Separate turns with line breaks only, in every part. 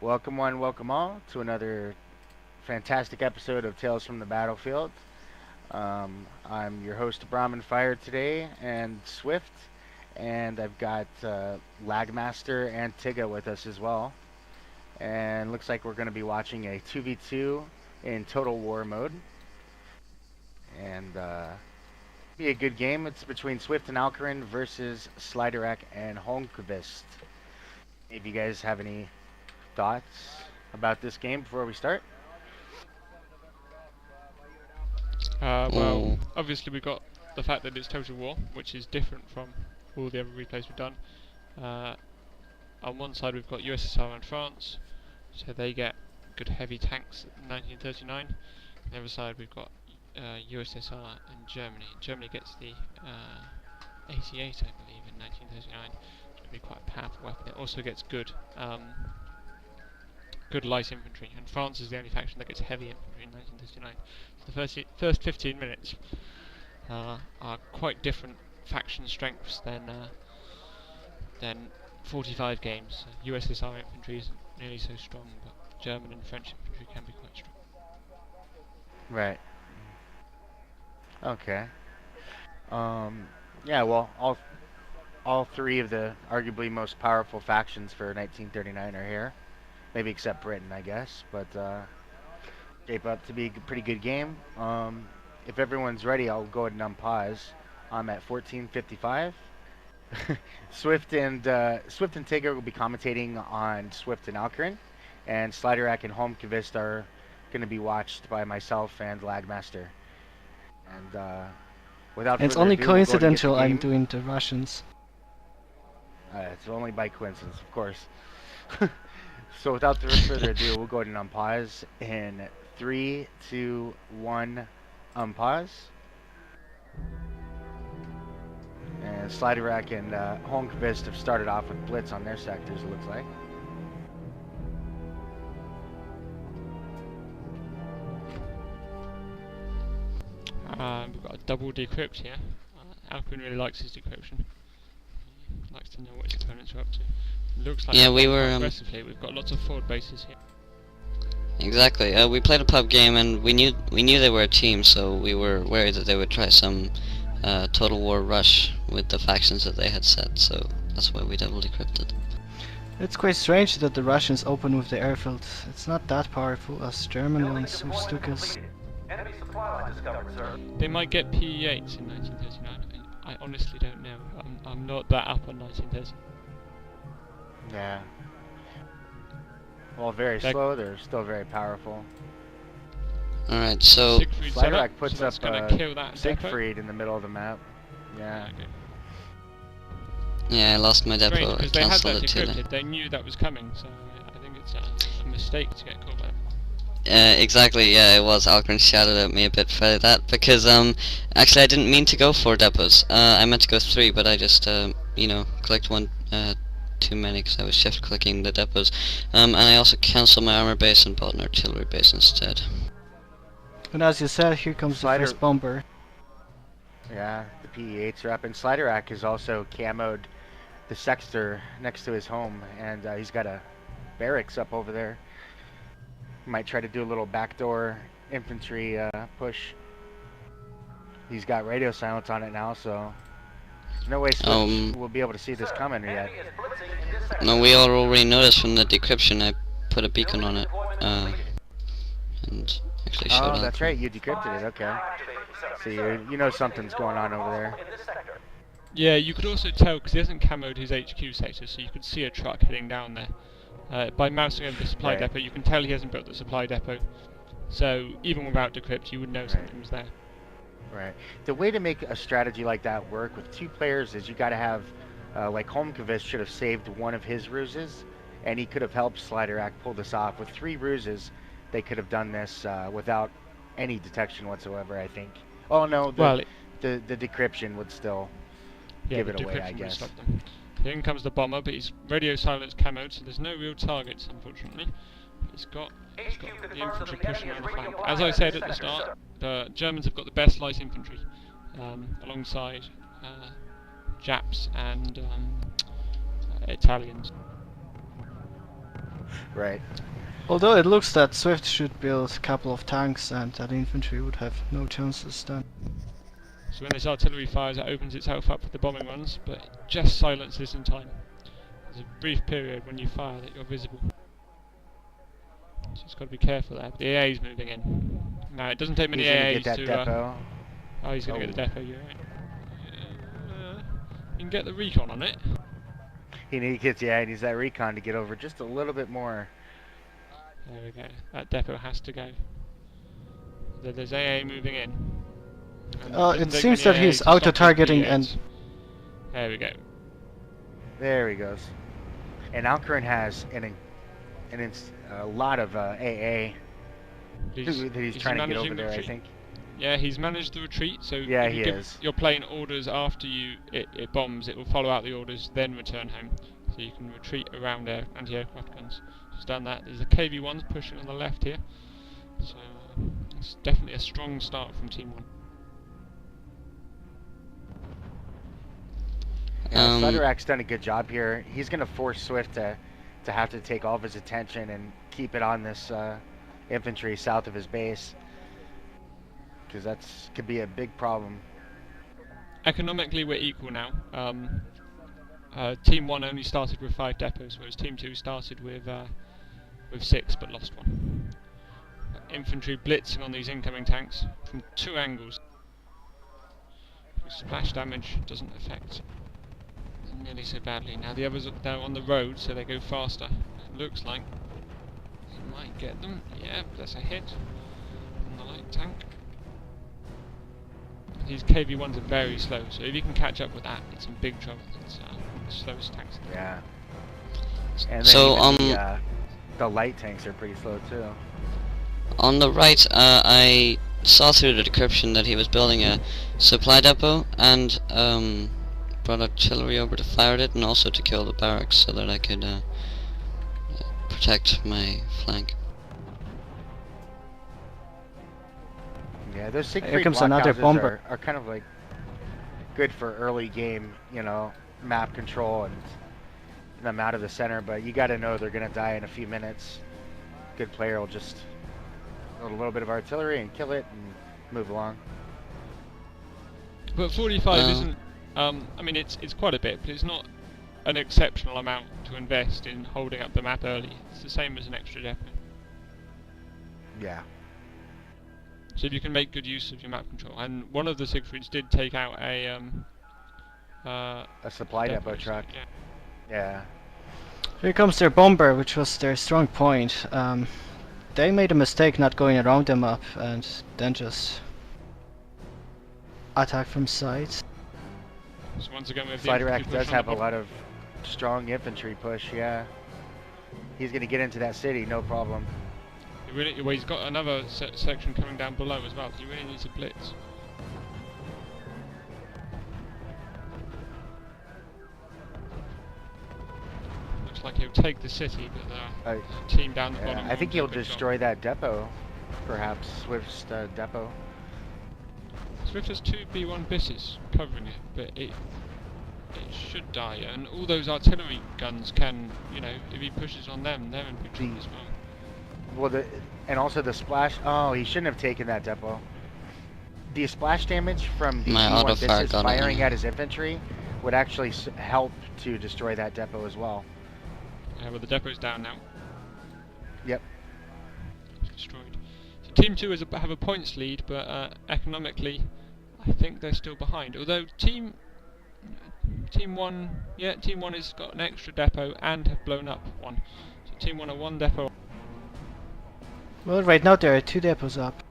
Welcome one, welcome all to another fantastic episode of Tales from the Battlefield. I'm your host Brahmin Fire today, and Swift, and I've got Lagmaster and Tiga with us as well. And looks like we're going to be watching a 2v2 in Total War mode, and be a good game. It's between Swift and Alcarin versus Sliderak and Holmqvist. If you guys have any thoughts about this game before we start?
Well, obviously we've got the fact that it's Total War, which is different from all the other replays we've done. On one side we've got USSR and France, so they get good heavy tanks in 1939. On the other side we've got USSR and Germany. Germany gets the 88, I believe, in 1939. It's going to be quite a powerful weapon. It also gets good light infantry, and France is the only faction that gets heavy infantry in 1939. So the first 15 minutes are quite different faction strengths than 45 games. USSR infantry isn't nearly so strong, but German and French infantry can be quite strong.
Right. Okay. Yeah. Well, all three of the arguably most powerful factions for 1939 are here. Maybe except Britain, I guess. But shape up to be a pretty good game. If everyone's ready, I'll go ahead and unpause. I'm at 14:55. Swift and Tigger will be commentating on Swift and Alcarin, and Sliderak and Holmqvist are going to be watched by myself and Lagmaster. And without
It's
further
only
ado, we'll go ahead and get the
coincidental I'm
game.
doing the Russians.
It's only by coincidence, of course. So without further ado, we'll go ahead and unpause in 3, 2, 1, unpause. And Sliderak and Holmqvist have started off with blitz on their sectors, it looks like.
We've got a double decrypt here. Alcuin really likes his decryption. He likes to know what his opponents are up to. Looks like
we were
aggressively. We've got lots of forward bases here.
exactly. We played a pub game and we knew they were a team, so we were worried that they would try some Total War rush with the factions that they had set. So that's why we double decrypted.
It's quite strange that the Russians open with the airfield. It's not that powerful as German ones who took us.
They might get PE8s in 1939. I honestly don't know. I'm not that up on 1930.
Yeah. Well, very slow. They're still very powerful.
Alright, so
Sliderak puts
so
up
kill that
Siegfried in the middle of the map. Yeah.
Okay.
yeah, I lost my depot. I
Because they had that
cancelled it too late.
decrypted, they knew that was coming, so I think it's a mistake to get caught by them.
Exactly, yeah, it was. Alcarin shouted at me a bit for that because actually I didn't mean to go 4 depots. I meant to go 3, but I just clicked one too many because I was shift clicking the depots. And I also cancelled my armor base and bought an artillery base instead.
And as you said, here comes the first bomber.
Yeah, the PE8s are up, and Sliderak has also camoed the sector next to his home, and he's got a barracks up over there. Might try to do a little backdoor infantry push. He's got radio silence on it now, so there's no way Swift will be able to see this coming yet.
No, we all already noticed from the decryption. I put a beacon on it and actually showed up.
Oh, that's right, you decrypted it, okay. So you know something's going on over there.
Yeah, you could also tell, because he hasn't camoed his HQ sector, so you could see a truck heading down there. By mousing over the supply depot, you can tell he hasn't built the supply depot. So even without decrypt, you would know something was there.
Right. The way to make a strategy like that work with 2 players is you got to have, like Holmqvist should have saved one of his ruses, and he could have helped Sliderak pull this off. With 3 ruses, they could have done this without any detection whatsoever, I think. Oh no, the decryption would still give it away, I guess.
In comes the bomber, but he's radio silence camoed, so there's no real targets, unfortunately. He's got the infantry pushing on the flank. As I said at the start, the Germans have got the best light infantry, alongside Japs and Italians.
Right.
Although it looks that Swift should build a couple of tanks and that infantry would have no chances then.
So when this artillery fires, it opens itself up for the bombing runs, but it just silences in time. There's a brief period when you fire that you're visible. So it's got to be careful there. But the AA is moving in. Now it doesn't take many
He's gonna
AAs
get that
to.
depot.
Oh, he's going to get the depot. You're right. You can get the recon on it.
He needs that recon to get over just a little bit more.
There we go. That depot has to go. There's AA moving in.
It seems that he's auto-targeting and...
There we go.
There he goes. And Alcarin has a lot of AA that he's trying to get over there, I think.
Yeah, he's managed the retreat, so
yeah,
if you give
is.
your plane orders after it bombs, it will follow out the orders, then return home. So you can retreat around anti-aircraft guns. He's done that. There's a KV-1s pushing on the left here. So it's definitely a strong start from Team 1.
Yeah, Sudderak's done a good job here. He's going to force Swift to have to take all of his attention and keep it on this infantry south of his base, because that's could be a big problem.
Economically, we're equal now. Team 1 only started with 5 depots, whereas Team 2 started with 6 but lost 1. Infantry blitzing on these incoming tanks from 2 angles. Splash damage doesn't affect nearly so badly. Now the others are on the road, so they go faster. It looks like it might get them. Yeah, that's a hit on the light tank. These KV-1s are very slow, so if you can catch up with that, it's in big trouble. It's the slowest tanks.
Yeah. And then
So
the light tanks are pretty slow too.
on the right, I saw through the decryption that he was building a supply depot and brought artillery over to fire it and also to kill the barracks so that I could protect my flank.
Yeah, those Siegfried
Here comes another bomber.
are kind of like good for early game, map control and them out of the center, but you got to know they're going to die in a few minutes. Good player will just load a little bit of artillery and kill it and move along.
But 45 isn't. I mean, it's quite a bit, but it's not an exceptional amount to invest in holding up the map early. It's the same as an extra depot.
Yeah.
So if you can make good use of your map control, and one of the Siegfrieds did take out a
supply depot truck. Yeah.
Here comes their bomber, which was their strong point. They made a mistake not going around them up and then just attack from sides.
So once again, with
Sliderak does have a lot of strong infantry push, yeah. He's going to get into that city, no problem.
Well, he's got another section coming down below as well. He really needs a blitz. Looks like he'll take the city, but the team down the bottom.
I think he'll destroy that depot, perhaps, Swift's depot.
Swift has 2 B1 bisses covering it, but it should die, and all those artillery guns can, if he pushes on them, they're in big trouble as well.
Well, and also the splash. Oh, he shouldn't have taken that depot. The splash damage from the B1 bisses firing at his infantry would actually help to destroy that depot as well.
Yeah, well, the depot's down now.
Yep.
It's destroyed. So Team 2 have a points lead, but economically, I think they're still behind. Although Team 1, Team 1 has got an extra depot and have blown up one. So Team 1 are 1 depot.
Well, right now there are 2 depots up.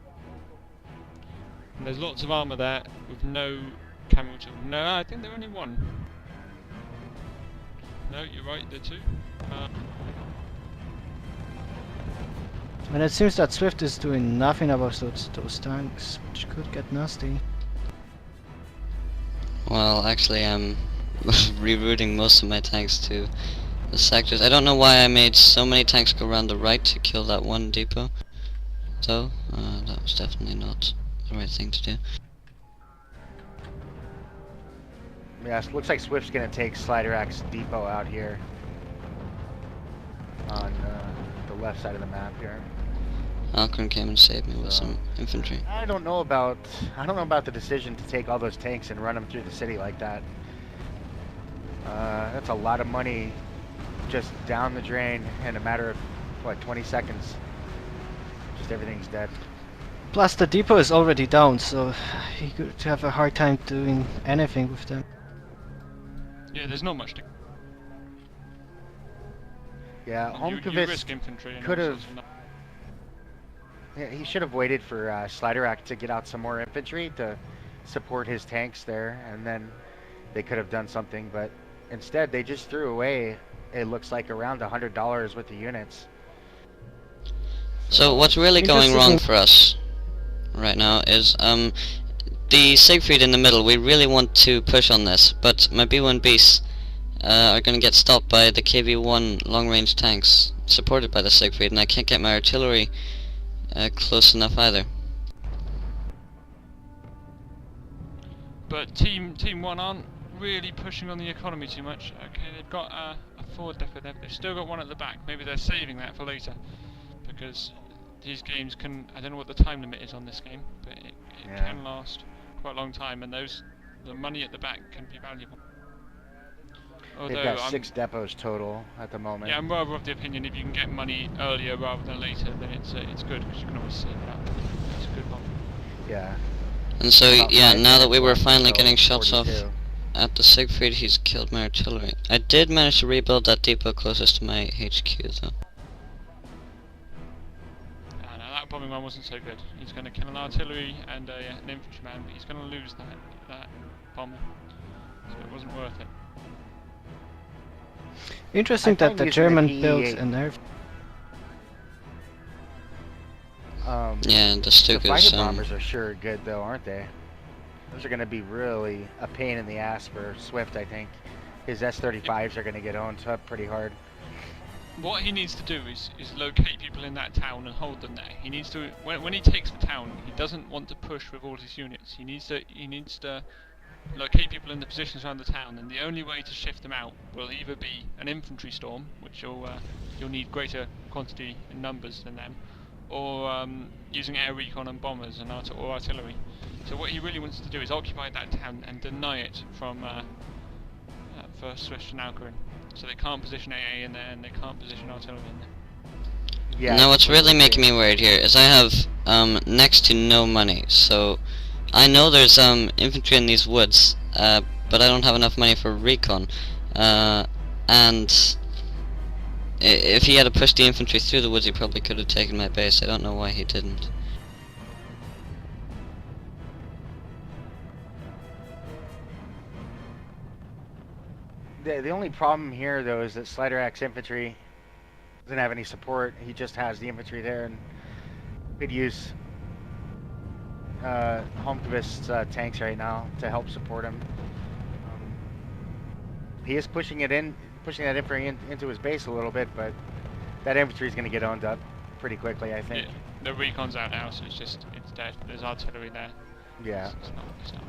And there's lots of armour there with no camel tool. No, I think they're only 1. No, you're right, they're 2.
And it seems that Swift is doing nothing about those tanks, which could get nasty.
Well, actually, I'm rerouting most of my tanks to the sectors. I don't know why I made so many tanks go around the right to kill that one depot. So, that was definitely not the right thing to do.
Yeah, it looks like Swift's going to take Sliderak's depot out here on left side of the map here.
Alcarin came and saved me with
So,
some infantry.
I don't know about the decision to take all those tanks and run them through the city like that. That's a lot of money just down the drain in a matter of what, 20 seconds. Just everything's dead.
Plus the depot is already down, so he could have a hard time doing anything with them.
Yeah, there's not much to.
Yeah,
You risk
Holmqvist
infantry and
could
all
have.
sorts of
Yeah, he should have waited for Sliderak to get out some more infantry to support his tanks there, and then they could have done something. But instead, they just threw away. It looks like around $100 with the units.
So what's really going wrong for us right now is the Siegfried in the middle. We really want to push on this, but my B1Bs are going to get stopped by the KV-1 long-range tanks supported by the Siegfried, and I can't get my artillery close enough either.
But Team 1 aren't really pushing on the economy too much. Okay, they've got a forward depot there, but they've still got one at the back. Maybe they're saving that for later, because these games can, I don't know what the time limit is on this game, but it
Yeah.
can last quite a long time, and the money at the back can be valuable.
They've got 6 depots total at the moment.
Yeah, I'm rather of the opinion if you can get money earlier rather than later, then it's good, because you can always save it up. It's a good one.
Yeah.
And so
About
yeah,
5
now that we were
minutes
finally
until
getting shots off
42.
at the Siegfried, he's killed my artillery. I did manage to rebuild that depot closest to my HQ though.
No, that bombing one wasn't so good. He's going to kill an artillery and an infantryman, but he's going to lose that bomber. So it wasn't worth it.
Interesting
I
that
find
the
using the
German built
PE8
an air.
Yeah, the
The
Stukas,
fighter bombers are sure good though, aren't they? Those are going to be really a pain in the ass for Swift, I think. His S-35s are going to get owned up pretty hard.
What he needs to do is locate people in that town and hold them there. He needs to, when he takes the town, he doesn't want to push with all his units. He needs to locate people in the positions around the town, and the only way to shift them out will either be an infantry storm, which you'll need greater quantity in numbers than them, or using air recon and bombers and or artillery. So what he really wants to do is occupy that town and deny it from for Swift and Alcarin. So they can't position AA in there, and they can't position artillery in there.
Yeah.
Now what's really making me worried here is I have next to no money, so I know there's infantry in these woods, but I don't have enough money for recon, and if he had pushed the infantry through the woods, he probably could have taken my base. I don't know why he didn't.
The only problem here, though, is that Sliderak's infantry doesn't have any support. He just has the infantry there, and could use Holmqvist's tanks right now to help support him. He is pushing that infantry into his base a little bit, but that infantry is going to get owned up pretty quickly, I think.
Yeah, the recon's out now, so it's dead. There's artillery there.
Yeah.
It's not.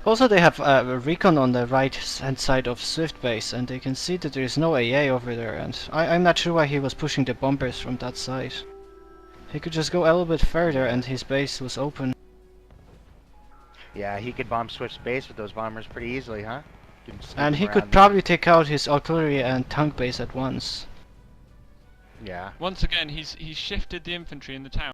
Also, they have a recon on the right hand side of Swift base, and they can see that there is no AA over there. And I'm not sure why he was pushing the bombers from that side. He could just go a little bit further, and his base was open.
Yeah, he could bomb Swift's base with those bombers pretty easily, huh?
And he could probably take out his artillery and tank base at once.
Yeah.
Once again, he's shifted the infantry in the town.